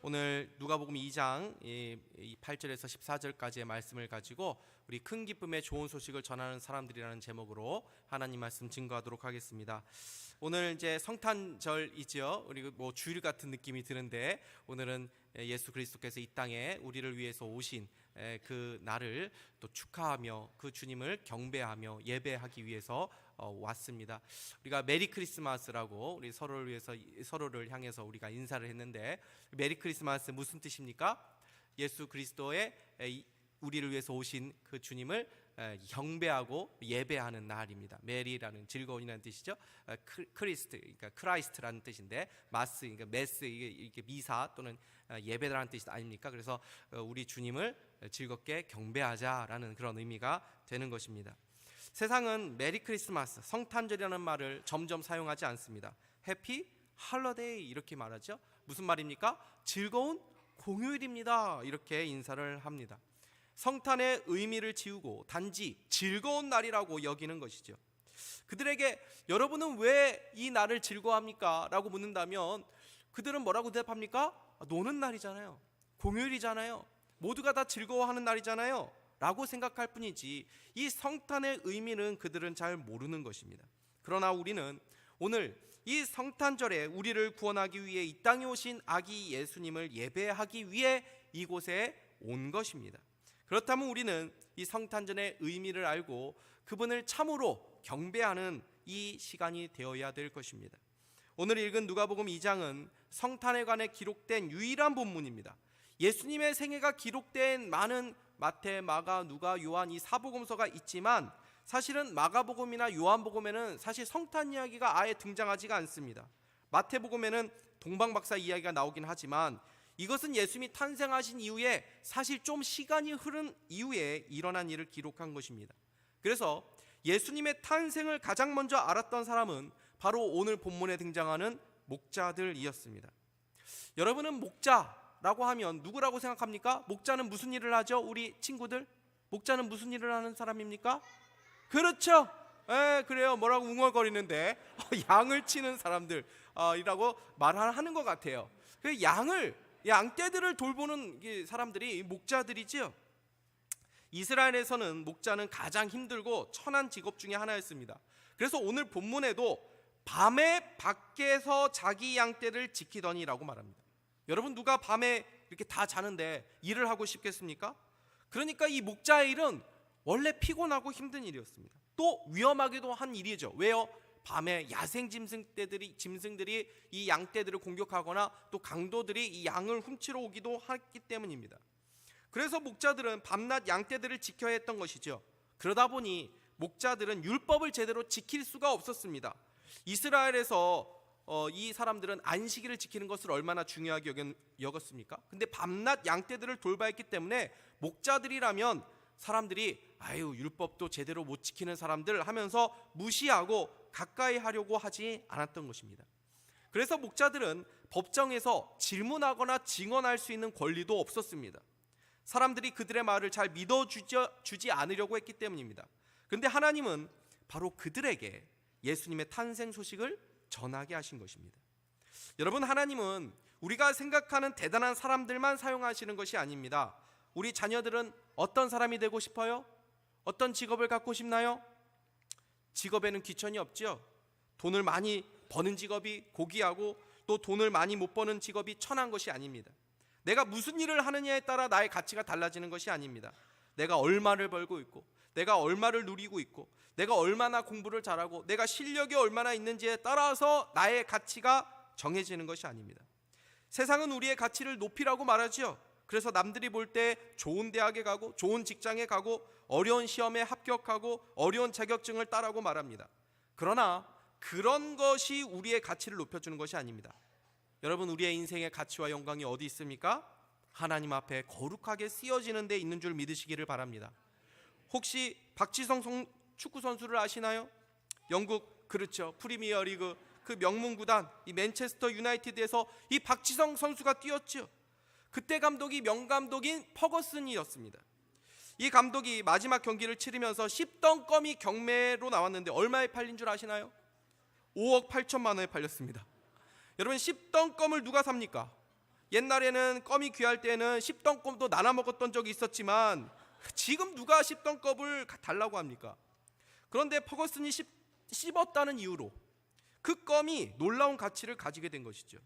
오늘 누가복음 2장 8절에서 14절까지의 말씀을 가지고 우리 큰 기쁨의 좋은 소식을 전하는 사람들이라는 제목으로 하나님 말씀 증거하도록 하겠습니다. 오늘 이제 성탄절이죠. 우리 주일 같은 느낌이 드는데 오늘은 예수 그리스도께서 이 땅에 우리를 위해서 오신 그 날을 또 축하하며 그 주님을 경배하며 예배하기 위해서 왔습니다. 우리가 메리 크리스마스라고 우리 서로를 위해서 서로를 향해서 우리가 인사를 했는데, 메리 크리스마스 무슨 뜻입니까? 예수 그리스도의 우리를 위해서 오신 그 주님을 경배하고 예배하는 날입니다. 메리라는 즐거운이라는 뜻이죠. 크리스트, 그러니까 크라이스트라는 뜻인데, 마스, 그러니까 메스, 이게 미사 또는 예배라는 뜻이 아닙니까? 그래서 우리 주님을 즐겁게 경배하자라는 그런 의미가 되는 것입니다. 세상은 메리 크리스마스, 성탄절이라는 말을 점점 사용하지 않습니다. 해피 할러데이 이렇게 말하죠. 무슨 말입니까? 즐거운 공휴일입니다 이렇게 인사를 합니다. 성탄의 의미를 지우고 단지 즐거운 날이라고 여기는 것이죠. 그들에게 여러분은 왜 이 날을 즐거워합니까? 라고 묻는다면 그들은 뭐라고 대답합니까? 노는 날이잖아요. 공휴일이잖아요. 모두가 다 즐거워하는 날이잖아요 라고 생각할 뿐이지 이 성탄의 의미는 그들은 잘 모르는 것입니다. 그러나 우리는 오늘 이 성탄절에 우리를 구원하기 위해 이 땅에 오신 아기 예수님을 예배하기 위해 이곳에 온 것입니다. 그렇다면 우리는 이 성탄절의 의미를 알고 그분을 참으로 경배하는 이 시간이 되어야 될 것입니다. 오늘 읽은 누가복음 2장은 성탄에 관해 기록된 유일한 본문입니다. 예수님의 생애가 기록된 많은 마태, 마가, 누가, 요한 이 사복음서가 있지만 사실은 마가복음이나 요한복음에는 사실 성탄 이야기가 아예 등장하지가 않습니다. 마태복음에는 동방박사 이야기가 나오긴 하지만 이것은 예수님이 탄생하신 이후에 사실 좀 시간이 흐른 이후에 일어난 일을 기록한 것입니다. 그래서 예수님의 탄생을 가장 먼저 알았던 사람은 바로 오늘 본문에 등장하는 목자들이었습니다. 여러분은 목자라고 하면 누구라고 생각합니까? 목자는 무슨 일을 하죠? 우리 친구들, 목자는 무슨 일을 하는 사람입니까? 그렇죠. 그래요. 뭐라고 웅얼거리는데 양을 치는 사람들이라고 말하는 것 같아요. 그 양떼들을 돌보는 사람들이 목자들이지요. 이스라엘에서는 목자는 가장 힘들고 천한 직업 중에 하나였습니다. 그래서 오늘 본문에도 밤에 밖에서 자기 양떼를 지키더니라고 말합니다. 여러분, 누가 밤에 이렇게 다 자는데 일을 하고 싶겠습니까? 그러니까 이 목자의 일은 원래 피곤하고 힘든 일이었습니다. 또 위험하기도 한 일이죠. 왜요? 밤에 야생 짐승들이 이 양떼들을 공격하거나 또 강도들이 이 양을 훔치러 오기도 했기 때문입니다. 그래서 목자들은 밤낮 양떼들을 지켜야 했던 것이죠. 그러다 보니 목자들은 율법을 제대로 지킬 수가 없었습니다. 이스라엘에서 이 사람들은 안식일을 지키는 것을 얼마나 중요하게 여겼습니까? 근데 밤낮 양떼들을 돌봐야 했기 때문에 목자들이라면 사람들이 율법도 제대로 못 지키는 사람들 하면서 무시하고 가까이 하려고 하지 않았던 것입니다. 그래서 목자들은 법정에서 질문하거나 증언할 수 있는 권리도 없었습니다. 사람들이 그들의 말을 잘 믿어주지 않으려고 했기 때문입니다. 그런데 하나님은 바로 그들에게 예수님의 탄생 소식을 전하게 하신 것입니다. 여러분, 하나님은 우리가 생각하는 대단한 사람들만 사용하시는 것이 아닙니다. 우리 자녀들은 어떤 사람이 되고 싶어요? 어떤 직업을 갖고 싶나요? 직업에는 귀천이 없죠. 돈을 많이 버는 직업이 고귀하고 또 돈을 많이 못 버는 직업이 천한 것이 아닙니다. 내가 무슨 일을 하느냐에 따라 나의 가치가 달라지는 것이 아닙니다. 내가 얼마를 벌고 있고 내가 얼마를 누리고 있고 내가 얼마나 공부를 잘하고 내가 실력이 얼마나 있는지에 따라서 나의 가치가 정해지는 것이 아닙니다. 세상은 우리의 가치를 높이라고 말하죠. 그래서 남들이 볼 때 좋은 대학에 가고 좋은 직장에 가고 어려운 시험에 합격하고 어려운 자격증을 따라고 말합니다. 그러나 그런 것이 우리의 가치를 높여주는 것이 아닙니다. 여러분, 우리의 인생의 가치와 영광이 어디 있습니까? 하나님 앞에 거룩하게 쓰여지는 데 있는 줄 믿으시기를 바랍니다. 혹시 박지성 축구 선수를 아시나요? 영국, 그렇죠, 프리미어 리그 그 명문 구단 이 맨체스터 유나이티드에서 이 박지성 선수가 뛰었죠. 그때 감독이 명감독인 퍼거슨이었습니다. 이 감독이 마지막 경기를 치르면서 10덩거미 경매로 나왔는데 얼마에 팔린 줄 아시나요? 5억 8천만 원에 팔렸습니다. 여러분, 10덩검을 누가 삽니까? 옛날에는 껌이 귀할 때는 씹던 껌도 나눠 먹었던 적이 있었지만 지금 누가 씹던 껌을 달라고 합니까? 그런데 퍼거슨이 씹었다는 이유로 그 껌이 놀라운 가치를 가지게 된 것이죠.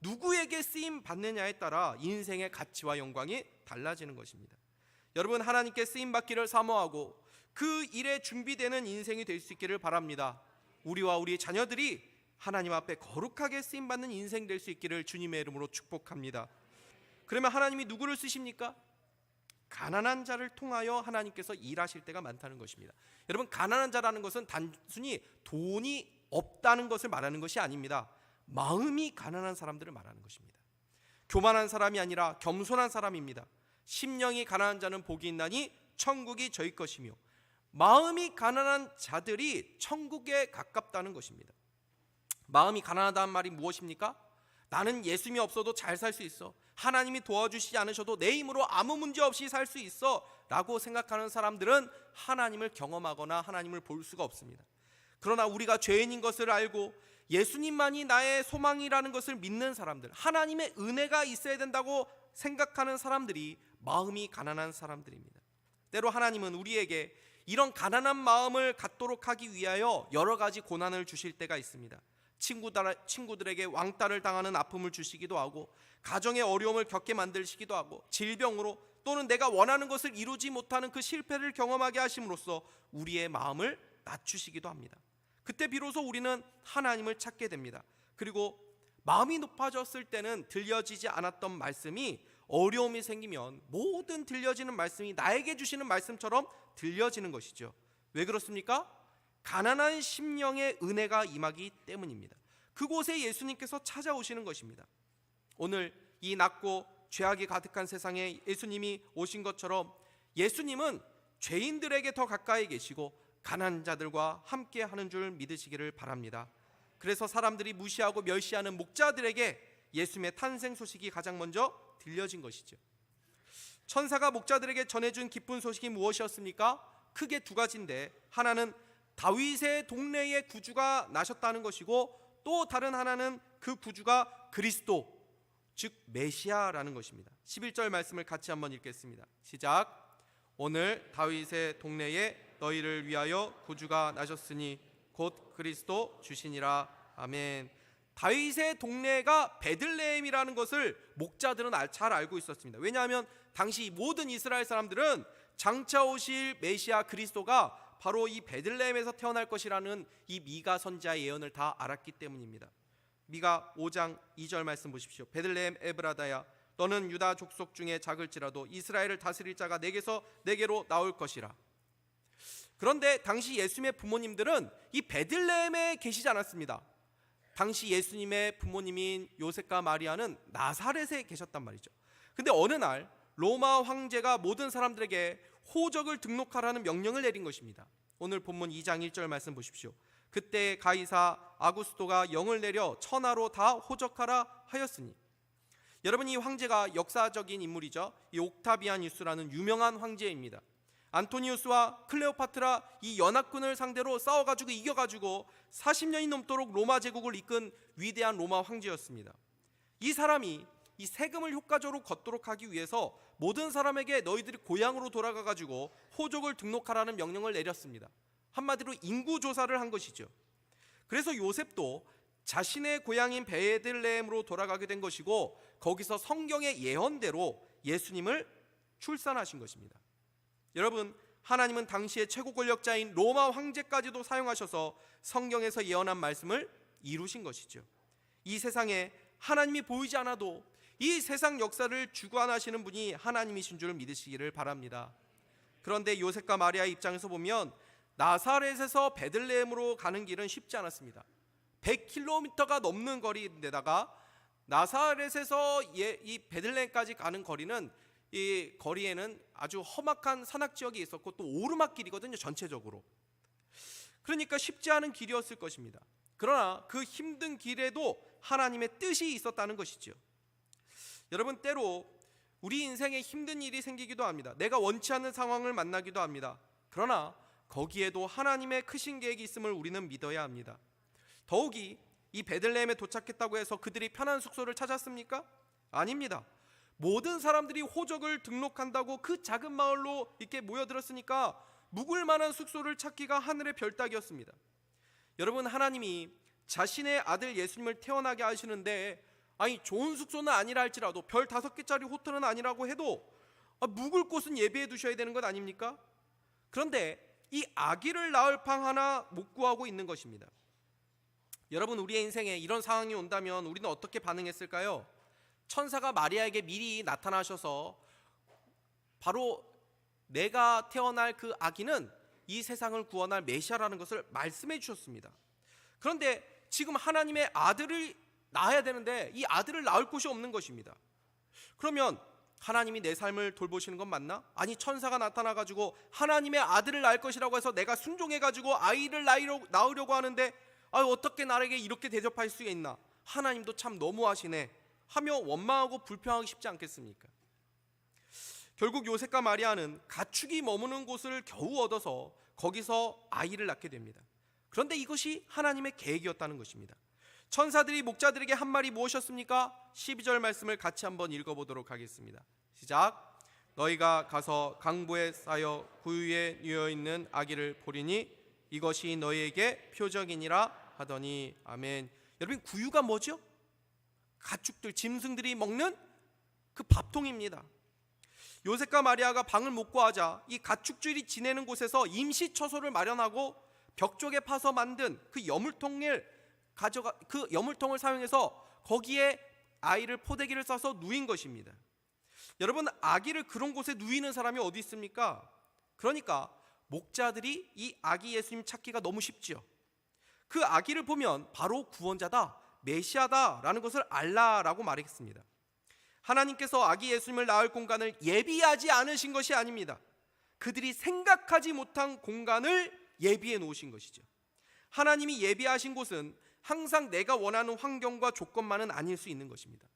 누구에게 쓰임 받느냐에 따라 인생의 가치와 영광이 달라지는 것입니다. 여러분, 하나님께 쓰임 받기를 사모하고 그 일에 준비되는 인생이 될 수 있기를 바랍니다. 우리와 우리 자녀들이 하나님 앞에 거룩하게 쓰임 받는 인생 될 수 있기를 주님의 이름으로 축복합니다. 그러면 하나님이 누구를 쓰십니까? 가난한 자를 통하여 하나님께서 일하실 때가 많다는 것입니다. 여러분, 가난한 자라는 것은 단순히 돈이 없다는 것을 말하는 것이 아닙니다. 마음이 가난한 사람들을 말하는 것입니다. 교만한 사람이 아니라 겸손한 사람입니다. 심령이 가난한 자는 복이 있나니 천국이 저희 것이며, 마음이 가난한 자들이 천국에 가깝다는 것입니다. 마음이 가난하다는 말이 무엇입니까? 나는 예수님이 없어도 잘 살 수 있어, 하나님이 도와주시지 않으셔도 내 힘으로 아무 문제 없이 살 수 있어 라고 생각하는 사람들은 하나님을 경험하거나 하나님을 볼 수가 없습니다. 그러나 우리가 죄인인 것을 알고 예수님만이 나의 소망이라는 것을 믿는 사람들, 하나님의 은혜가 있어야 된다고 생각하는 사람들이 마음이 가난한 사람들입니다. 때로 하나님은 우리에게 이런 가난한 마음을 갖도록 하기 위하여 여러 가지 고난을 주실 때가 있습니다. 친구들에게 왕따를 당하는 아픔을 주시기도 하고, 가정의 어려움을 겪게 만드시기도 하고, 질병으로 또는 내가 원하는 것을 이루지 못하는 그 실패를 경험하게 하심으로써 우리의 마음을 낮추시기도 합니다. 그때 비로소 우리는 하나님을 찾게 됩니다. 그리고 마음이 높아졌을 때는 들려지지 않았던 말씀이 어려움이 생기면 모든 들려지는 말씀이 나에게 주시는 말씀처럼 들려지는 것이죠. 왜 그렇습니까? 가난한 심령의 은혜가 임하기 때문입니다. 그곳에 예수님께서 찾아오시는 것입니다. 오늘 이 낮고 죄악이 가득한 세상에 예수님이 오신 것처럼 예수님은 죄인들에게 더 가까이 계시고 가난한 자들과 함께 하는 줄 믿으시기를 바랍니다. 그래서 사람들이 무시하고 멸시하는 목자들에게 예수님의 탄생 소식이 가장 먼저 들려진 것이죠. 천사가 목자들에게 전해준 기쁜 소식이 무엇이었습니까? 크게 두 가지인데, 하나는 다윗의 동네에 구주가 나셨다는 것이고, 또 다른 하나는 그 구주가 그리스도, 즉 메시아라는 것입니다. 11절 말씀을 같이 한번 읽겠습니다. 시작. 오늘 다윗의 동네에 너희를 위하여 구주가 나셨으니 곧 그리스도 주시니라. 아멘. 다윗의 동네가 베들레헴이라는 것을 목자들은 잘 알고 있었습니다. 왜냐하면 당시 모든 이스라엘 사람들은 장차 오실 메시아 그리스도가 바로 이 베들레헴에서 태어날 것이라는 이 미가 선지자의 예언을 다 알았기 때문입니다. 미가 5장 2절 말씀 보십시오. 베들레헴 에브라다야, 너는 유다 족속 중에 작을지라도 이스라엘을 다스릴 자가 내게로 나올 것이라. 그런데 당시 예수님의 부모님들은 이 베들레헴에 계시지 않았습니다. 당시 예수님의 부모님인 요셉과 마리아는 나사렛에 계셨단 말이죠. 근데 어느 날 로마 황제가 모든 사람들에게 호적을 등록하라는 명령을 내린 것입니다. 오늘 본문 2장 1절 말씀 보십시오. 그때 가이사 아구스토가 영을 내려 천하로 다 호적하라 하였으니. 여러분, 이 황제가 역사적인 인물이죠. 이 옥타비아누스라는 유명한 황제입니다. 안토니우스와 클레오파트라 이 연합군을 상대로 싸워가지고 이겨가지고 40년이 넘도록 로마 제국을 이끈 위대한 로마 황제였습니다. 이 사람이 이 세금을 효과적으로 걷도록 하기 위해서 모든 사람에게 너희들이 고향으로 돌아가가지고 호족을 등록하라는 명령을 내렸습니다. 한마디로 인구조사를 한 것이죠. 그래서 요셉도 자신의 고향인 베들레헴으로 돌아가게 된 것이고, 거기서 성경의 예언대로 예수님을 출산하신 것입니다. 여러분, 하나님은 당시의 최고 권력자인 로마 황제까지도 사용하셔서 성경에서 예언한 말씀을 이루신 것이죠. 이 세상에 하나님이 보이지 않아도 이 세상 역사를 주관하시는 분이 하나님이신 줄 믿으시기를 바랍니다. 그런데 요셉과 마리아의 입장에서 보면 나사렛에서 베들레헴으로 가는 길은 쉽지 않았습니다. 100km가 넘는 거리인데다가 나사렛에서 이 베들레헴까지 가는 거리는, 이 거리에는 아주 험악한 산악 지역이 있었고 또 오르막길이거든요, 전체적으로. 그러니까 쉽지 않은 길이었을 것입니다. 그러나 그 힘든 길에도 하나님의 뜻이 있었다는 것이죠. 여러분, 때로 우리 인생에 힘든 일이 생기기도 합니다. 내가 원치 않는 상황을 만나기도 합니다. 그러나 거기에도 하나님의 크신 계획이 있음을 우리는 믿어야 합니다. 더욱이 이 베들레헴에 도착했다고 해서 그들이 편한 숙소를 찾았습니까? 아닙니다. 모든 사람들이 호적을 등록한다고 그 작은 마을로 이렇게 모여들었으니까 묵을 만한 숙소를 찾기가 하늘의 별 따기였습니다. 여러분, 하나님이 자신의 아들 예수님을 태어나게 하시는데, 아니 좋은 숙소는 아니라 할지라도 별 5개짜리 호텔은 아니라고 해도 묵을 곳은 예비해 두셔야 되는 것 아닙니까? 그런데 이 아기를 낳을 방 하나 못 구하고 있는 것입니다. 여러분, 우리의 인생에 이런 상황이 온다면 우리는 어떻게 반응했을까요? 천사가 마리아에게 미리 나타나셔서 바로 내가 태어날 그 아기는 이 세상을 구원할 메시아라는 것을 말씀해 주셨습니다. 그런데 지금 하나님의 아들을 낳아야 되는데 이 아들을 낳을 곳이 없는 것입니다. 그러면 하나님이 내 삶을 돌보시는 건 맞나? 아니, 천사가 나타나가지고 하나님의 아들을 낳을 것이라고 해서 내가 순종해가지고 아이를 낳으려고 하는데 어떻게 나에게 이렇게 대접할 수 있나? 하나님도 참 너무하시네 하며 원망하고 불평하기 쉽지 않겠습니까? 결국 요셉과 마리아는 가축이 머무는 곳을 겨우 얻어서 거기서 아이를 낳게 됩니다. 그런데 이것이 하나님의 계획이었다는 것입니다. 천사들이 목자들에게 한 말이 무엇이었습니까? 12절 말씀을 같이 한번 읽어보도록 하겠습니다. 시작. 너희가 가서 강보에 쌓여 구유에 누워 있는 아기를 보리니 이것이 너희에게 표적이니라 하더니. 아멘. 여러분, 구유가 뭐죠? 가축들, 짐승들이 먹는 그 밥통입니다. 요셉과 마리아가 방을 못 구하자 이 가축들이 지내는 곳에서 임시처소를 마련하고 벽 쪽에 파서 만든 그 여물통을 사용해서 거기에 아이를 포대기를 싸서 누인 것입니다. 여러분, 아기를 그런 곳에 누이는 사람이 어디 있습니까? 그러니까 목자들이 이 아기 예수님 찾기가 너무 쉽지요. 그 아기를 보면 바로 구원자다, 메시아다라는 것을 알라라고 말했습니다. 하나님께서 아기 예수님을 낳을 공간을 예비하지 않으신 것이 아닙니다. 그들이 생각하지 못한 공간을 예비해 놓으신 것이죠. 하나님이 예비하신 곳은 항상 내가 원하는 환경과 조건만은 아닐 수 있는 것입니다.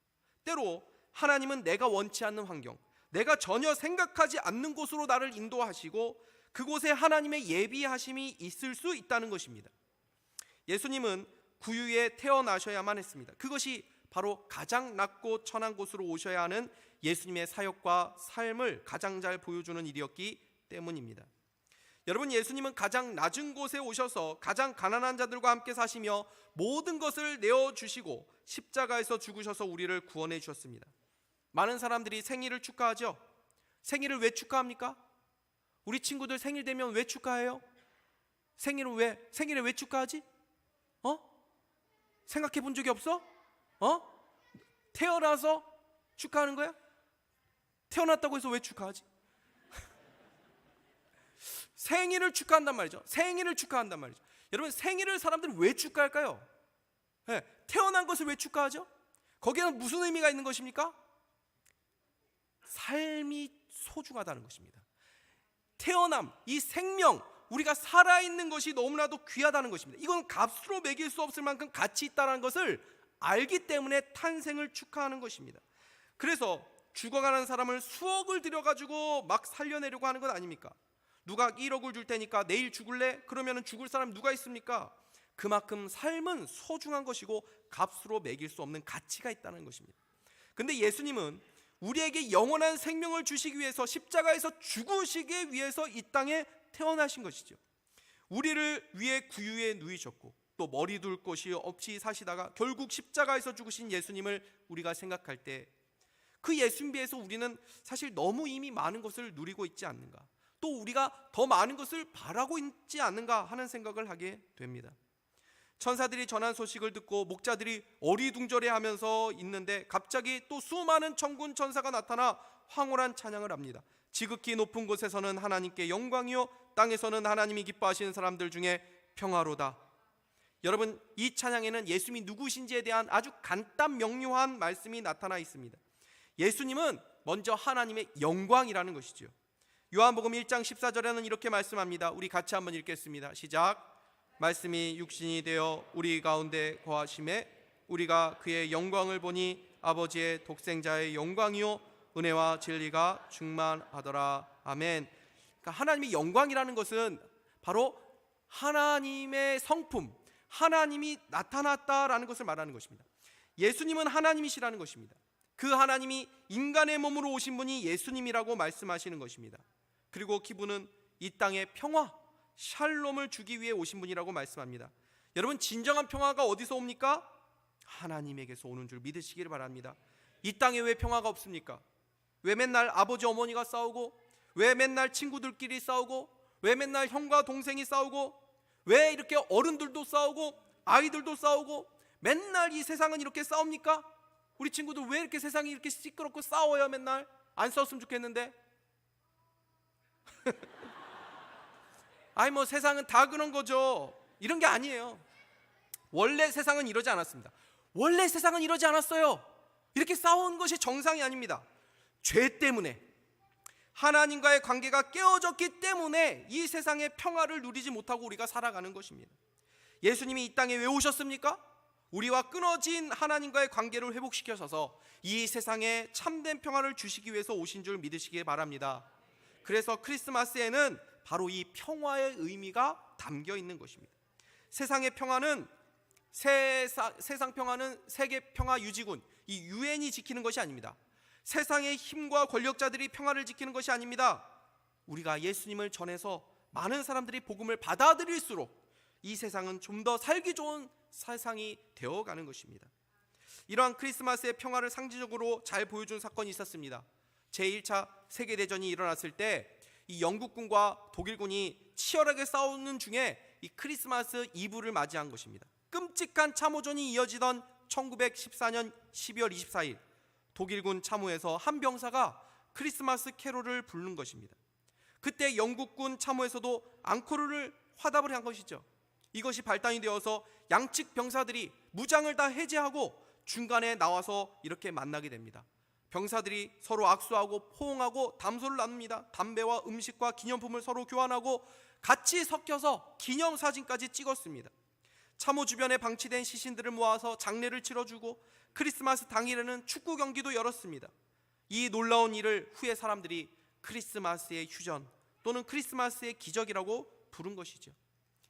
때로 하나님은 내가 원치 않는 환경, 내가 전혀 생각하지 않는 곳으로 나를 인도하시고 그곳에 하나님의 예비하심이 있을 수 있다는 것입니다. 예수님은 구유에 태어나셔야만 했습니다. 그것이 바로 가장 낮고 천한 곳으로 오셔야 하는 예수님의 사역과 삶을 가장 잘 보여주는 일이었기 때문입니다. 여러분, 예수님은 가장 낮은 곳에 오셔서 가장 가난한 자들과 함께 사시며 모든 것을 내어주시고 십자가에서 죽으셔서 우리를 구원해 주셨습니다. 많은 사람들이 생일을 축하하죠. 생일을 왜 축하합니까? 우리 친구들 생일 되면 왜 축하해요? 생일을 왜 축하하지? 생각해 본 적이 없어? 태어나서 축하하는 거야? 태어났다고 해서 왜 축하하지? 생일을 축하한단 말이죠. 생일을 축하한단 말이죠. 여러분, 생일을 사람들은 왜 축하할까요? 태어난 것을 왜 축하하죠? 거기에는 무슨 의미가 있는 것입니까? 삶이 소중하다는 것입니다. 태어남, 이 생명, 우리가 살아있는 것이 너무나도 귀하다는 것입니다. 이건 값으로 매길 수 없을 만큼 가치 있다는 것을 알기 때문에 탄생을 축하하는 것입니다. 그래서 죽어가는 사람을 수억을 들여가지고 막 살려내려고 하는 것 아닙니까? 누가 1억을 줄 테니까 내일 죽을래? 그러면 죽을 사람 누가 있습니까? 그만큼 삶은 소중한 것이고 값으로 매길 수 없는 가치가 있다는 것입니다. 근데 예수님은 우리에게 영원한 생명을 주시기 위해서 십자가에서 죽으시기 위해서 이 땅에 태어나신 것이죠. 우리를 위해 구유에 누이셨고 또 머리 둘 곳이 없이 사시다가 결국 십자가에서 죽으신 예수님을 우리가 생각할 때 그 예수님 비해서 우리는 사실 너무 이미 많은 것을 누리고 있지 않는가, 또 우리가 더 많은 것을 바라고 있지 않는가 하는 생각을 하게 됩니다. 천사들이 전한 소식을 듣고 목자들이 어리둥절해하면서 있는데 갑자기 또 수많은 천군 천사가 나타나 황홀한 찬양을 합니다. 지극히 높은 곳에서는 하나님께 영광이요 땅에서는 하나님이 기뻐하시는 사람들 중에 평화로다. 여러분, 이 찬양에는 예수님이 누구신지에 대한 아주 간단 명료한 말씀이 나타나 있습니다. 예수님은 먼저 하나님의 영광이라는 것이죠. 요한복음 1장 14절에는 이렇게 말씀합니다. 우리 같이 한번 읽겠습니다. 시작. 말씀이 육신이 되어 우리 가운데 거하심에 우리가 그의 영광을 보니 아버지의 독생자의 영광이요 은혜와 진리가 충만하더라. 아멘. 그러니까 하나님의 영광이라는 것은 바로 하나님의 성품, 하나님이 나타났다라는 것을 말하는 것입니다. 예수님은 하나님이시라는 것입니다. 그 하나님이 인간의 몸으로 오신 분이 예수님이라고 말씀하시는 것입니다. 그리고 그분은 이 땅에 평화, 샬롬을 주기 위해 오신 분이라고 말씀합니다. 여러분, 진정한 평화가 어디서 옵니까? 하나님에게서 오는 줄 믿으시기를 바랍니다. 이 땅에 왜 평화가 없습니까? 왜 맨날 아버지 어머니가 싸우고, 왜 맨날 친구들끼리 싸우고, 왜 맨날 형과 동생이 싸우고, 왜 이렇게 어른들도 싸우고 아이들도 싸우고, 맨날 이 세상은 이렇게 싸웁니까? 우리 친구들 왜 이렇게 세상이 이렇게 시끄럽고 싸워요? 맨날 안 싸웠으면 좋겠는데. 아니 뭐 세상은 다 그런 거죠. 이런 게 아니에요. 원래 세상은 이러지 않았습니다. 원래 세상은 이러지 않았어요. 이렇게 싸우는 것이 정상이 아닙니다. 죄 때문에, 하나님과의 관계가 깨어졌기 때문에 이 세상의 평화를 누리지 못하고 우리가 살아가는 것입니다. 예수님이 이 땅에 왜 오셨습니까? 우리와 끊어진 하나님과의 관계를 회복시켜서 이 세상에 참된 평화를 주시기 위해서 오신 줄 믿으시기 바랍니다. 그래서 크리스마스에는 바로 이 평화의 의미가 담겨 있는 것입니다. 세상의 평화는, 세상 평화는 세계 평화 유지군, 이 유엔이 지키는 것이 아닙니다. 세상의 힘과 권력자들이 평화를 지키는 것이 아닙니다. 우리가 예수님을 전해서 많은 사람들이 복음을 받아들일수록 이 세상은 좀 더 살기 좋은 세상이 되어가는 것입니다. 이러한 크리스마스의 평화를 상징적으로 잘 보여준 사건이 있었습니다. 제1차 세계대전이 일어났을 때 이 영국군과 독일군이 치열하게 싸우는 중에 이 크리스마스 이브를 맞이한 것입니다. 끔찍한 참호전이 이어지던 1914년 12월 24일 독일군 참호에서 한 병사가 크리스마스 캐롤을 부르는 것입니다. 그때 영국군 참호에서도 앙코르를 화답을 한 것이죠. 이것이 발단이 되어서 양측 병사들이 무장을 다 해제하고 중간에 나와서 이렇게 만나게 됩니다. 병사들이 서로 악수하고 포옹하고 담소를 나눕니다. 담배와 음식과 기념품을 서로 교환하고 같이 섞여서 기념사진까지 찍었습니다. 참호 주변에 방치된 시신들을 모아서 장례를 치러주고 크리스마스 당일에는 축구 경기도 열었습니다. 이 놀라운 일을 후에 사람들이 크리스마스의 휴전 또는 크리스마스의 기적이라고 부른 것이죠.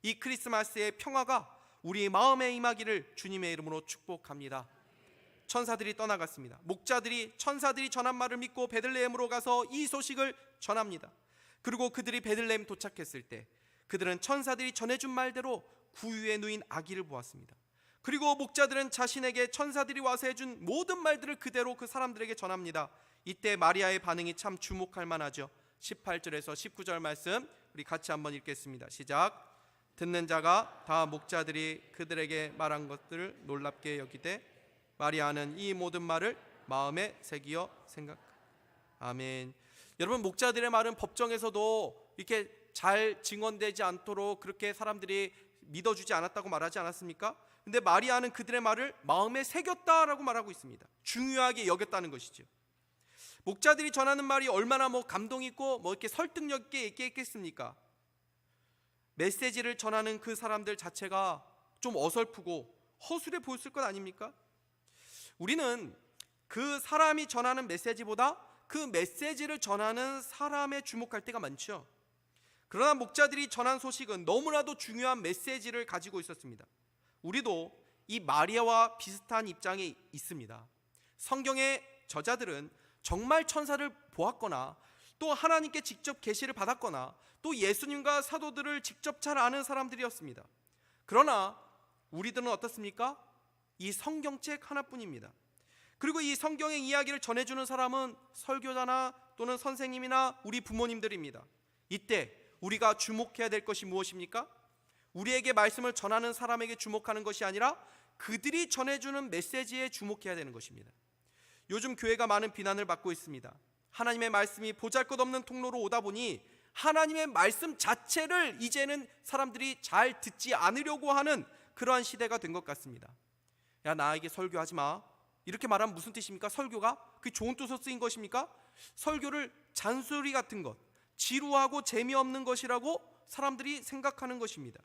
이 크리스마스의 평화가 우리 마음에 임하기를 주님의 이름으로 축복합니다. 천사들이 떠나갔습니다. 목자들이 천사들이 전한 말을 믿고 베들레헴으로 가서 이 소식을 전합니다. 그리고 그들이 베들레헴 도착했을 때 그들은 천사들이 전해준 말대로 구유에 누인 아기를 보았습니다. 그리고 목자들은 자신에게 천사들이 와서 해준 모든 말들을 그대로 그 사람들에게 전합니다. 이때 마리아의 반응이 참 주목할 만하죠. 18절에서 19절 말씀 우리 같이 한번 읽겠습니다. 시작. 듣는 자가 다 목자들이 그들에게 말한 것들을 놀랍게 여기되 마리아는 이 모든 말을 마음에 새기어 생각. 아멘. 여러분, 목자들의 말은 법정에서도 이렇게 잘 증언되지 않도록 그렇게 사람들이 믿어주지 않았다고 말하지 않았습니까? 근데 마리아는 그들의 말을 마음에 새겼다라고 말하고 있습니다. 중요하게 여겼다는 것이죠. 목자들이 전하는 말이 얼마나 감동 있고 이렇게 설득력 있게 얘기했겠습니까? 메시지를 전하는 그 사람들 자체가 좀 어설프고 허술해 보였을 것 아닙니까? 우리는 그 사람이 전하는 메시지보다 그 메시지를 전하는 사람에 주목할 때가 많죠. 그러나 목자들이 전한 소식은 너무나도 중요한 메시지를 가지고 있었습니다. 우리도 이 마리아와 비슷한 입장에 있습니다. 성경의 저자들은 정말 천사를 보았거나 또 하나님께 직접 계시를 받았거나 또 예수님과 사도들을 직접 잘 아는 사람들이었습니다. 그러나 우리들은 어떻습니까? 이 성경책 하나뿐입니다. 그리고 이 성경의 이야기를 전해주는 사람은 설교자나 또는 선생님이나 우리 부모님들입니다. 이때 우리가 주목해야 될 것이 무엇입니까? 우리에게 말씀을 전하는 사람에게 주목하는 것이 아니라 그들이 전해주는 메시지에 주목해야 되는 것입니다. 요즘 교회가 많은 비난을 받고 있습니다. 하나님의 말씀이 보잘것없는 통로로 오다 보니 하나님의 말씀 자체를 이제는 사람들이 잘 듣지 않으려고 하는 그러한 시대가 된 것 같습니다. 야, 나에게 설교하지 마. 이렇게 말하면 무슨 뜻입니까? 설교가 그게 좋은 뜻으로 쓰인 것입니까? 설교를 잔소리 같은 것, 지루하고 재미없는 것이라고 사람들이 생각하는 것입니다.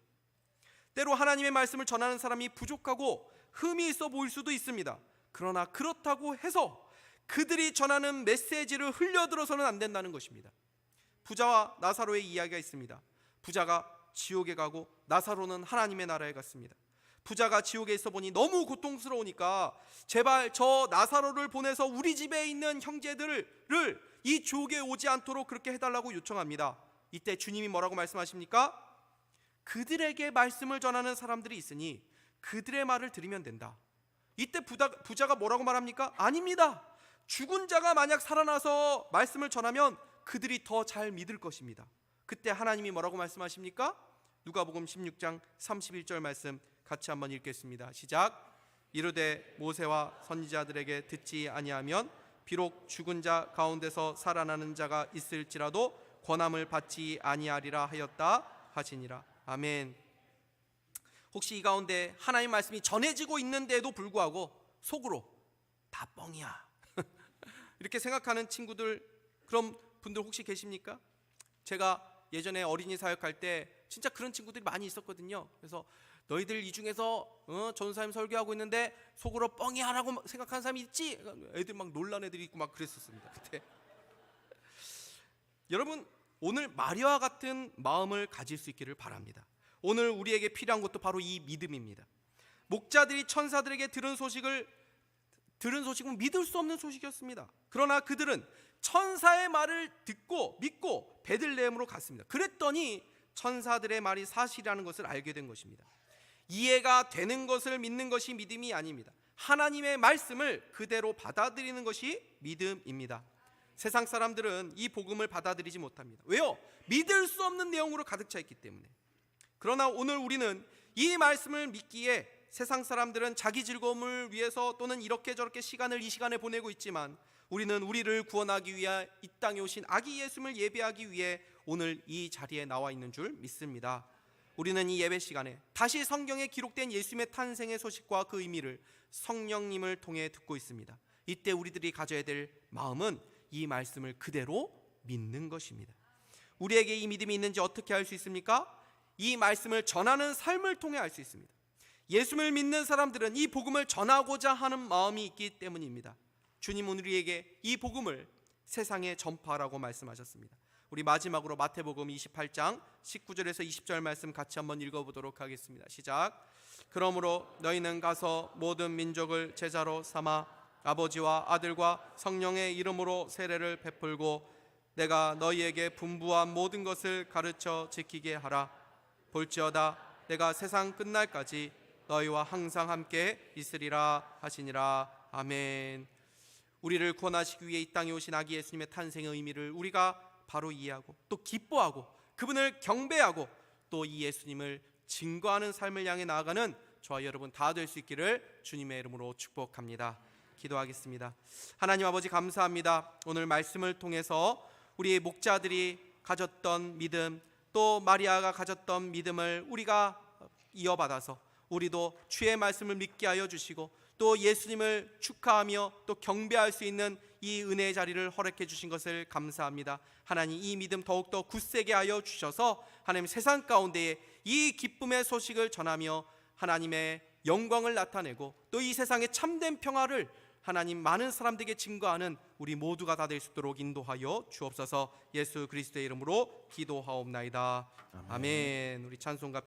때로 하나님의 말씀을 전하는 사람이 부족하고 흠이 있어 보일 수도 있습니다. 그러나 그렇다고 해서 그들이 전하는 메시지를 흘려들어서는 안 된다는 것입니다. 부자와 나사로의 이야기가 있습니다. 부자가 지옥에 가고 나사로는 하나님의 나라에 갔습니다. 부자가 지옥에 있어 보니 너무 고통스러우니까 제발 저 나사로를 보내서 우리 집에 있는 형제들을 이 지옥에 오지 않도록 그렇게 해달라고 요청합니다. 이때 주님이 뭐라고 말씀하십니까? 그들에게 말씀을 전하는 사람들이 있으니 그들의 말을 들으면 된다. 이때 부자가 뭐라고 말합니까? 아닙니다. 죽은 자가 만약 살아나서 말씀을 전하면 그들이 더 잘 믿을 것입니다. 그때 하나님이 뭐라고 말씀하십니까? 누가복음 16장 31절 말씀 같이 한번 읽겠습니다. 시작. 이르되 모세와 선지자들에게 듣지 아니하면 비록 죽은 자 가운데서 살아나는 자가 있을지라도 권함을 받지 아니하리라 하였다 하시니라. 아멘. 혹시 이 가운데 하나님 말씀이 전해지고 있는데도 불구하고 속으로 다 뻥이야 이렇게 생각하는 친구들, 그런 분들 혹시 계십니까? 제가 예전에 어린이 사역할 때 진짜 그런 친구들이 많이 있었거든요. 그래서 너희들 이 중에서 전도사님 설교하고 있는데 속으로 뻥이야 라고 생각하는 사람이 있지? 애들 막 놀란 애들이 있고 막 그랬었습니다 그때. 여러분, 오늘 마리아와 같은 마음을 가질 수 있기를 바랍니다. 오늘 우리에게 필요한 것도 바로 이 믿음입니다. 목자들이 천사들에게 들은 소식은 믿을 수 없는 소식이었습니다. 그러나 그들은 천사의 말을 듣고 믿고 베들레헴으로 갔습니다. 그랬더니 천사들의 말이 사실이라는 것을 알게 된 것입니다. 이해가 되는 것을 믿는 것이 믿음이 아닙니다. 하나님의 말씀을 그대로 받아들이는 것이 믿음입니다. 세상 사람들은 이 복음을 받아들이지 못합니다. 왜요? 믿을 수 없는 내용으로 가득 차 있기 때문에. 그러나 오늘 우리는 이 말씀을 믿기에 세상 사람들은 자기 즐거움을 위해서 또는 이렇게 저렇게 이 시간에 보내고 있지만 우리는 우리를 구원하기 위해 이 땅에 오신 아기 예수님을 예배하기 위해 오늘 이 자리에 나와 있는 줄 믿습니다. 우리는 이 예배 시간에 다시 성경에 기록된 예수님의 탄생의 소식과 그 의미를 성령님을 통해 듣고 있습니다. 이때 우리들이 가져야 될 마음은 이 말씀을 그대로 믿는 것입니다. 우리에게 이 믿음이 있는지 어떻게 알 수 있습니까? 이 말씀을 전하는 삶을 통해 알 수 있습니다. 예수를 믿는 사람들은 이 복음을 전하고자 하는 마음이 있기 때문입니다. 주님은 우리에게 이 복음을 세상에 전파하라고 말씀하셨습니다. 우리 마지막으로 마태복음 28장 19절에서 20절 말씀 같이 한번 읽어보도록 하겠습니다. 시작. 그러므로 너희는 가서 모든 민족을 제자로 삼아 아버지와 아들과 성령의 이름으로 세례를 베풀고 내가 너희에게 분부한 모든 것을 가르쳐 지키게 하라. 볼지어다 내가 세상 끝날까지 너희와 항상 함께 있으리라 하시니라. 아멘. 우리를 구원하시기 위해 이 땅에 오신 아기 예수님의 탄생의 의미를 우리가 바로 이해하고 또 기뻐하고 그분을 경배하고 또 이 예수님을 증거하는 삶을 향해 나아가는 저와 여러분 다 될 수 있기를 주님의 이름으로 축복합니다. 기도하겠습니다. 하나님 아버지 감사합니다. 오늘 말씀을 통해서 우리 목자들이 가졌던 믿음, 또 마리아가 가졌던 믿음을 우리가 이어받아서 우리도 주의 말씀을 믿게 하여 주시고 또 예수님을 축하하며 또 경배할 수 있는 이 은혜의 자리를 허락해 주신 것을 감사합니다. 하나님, 이 믿음 더욱더 굳세게 하여 주셔서 하나님 세상 가운데에 이 기쁨의 소식을 전하며 하나님의 영광을 나타내고 또 이 세상의 참된 평화를 하나님 많은 사람들에게 증거하는 우리 모두가 다 될 수 있도록 인도하여 주옵소서. 예수 그리스도의 이름으로 기도하옵나이다. 아멘. 우리 찬송가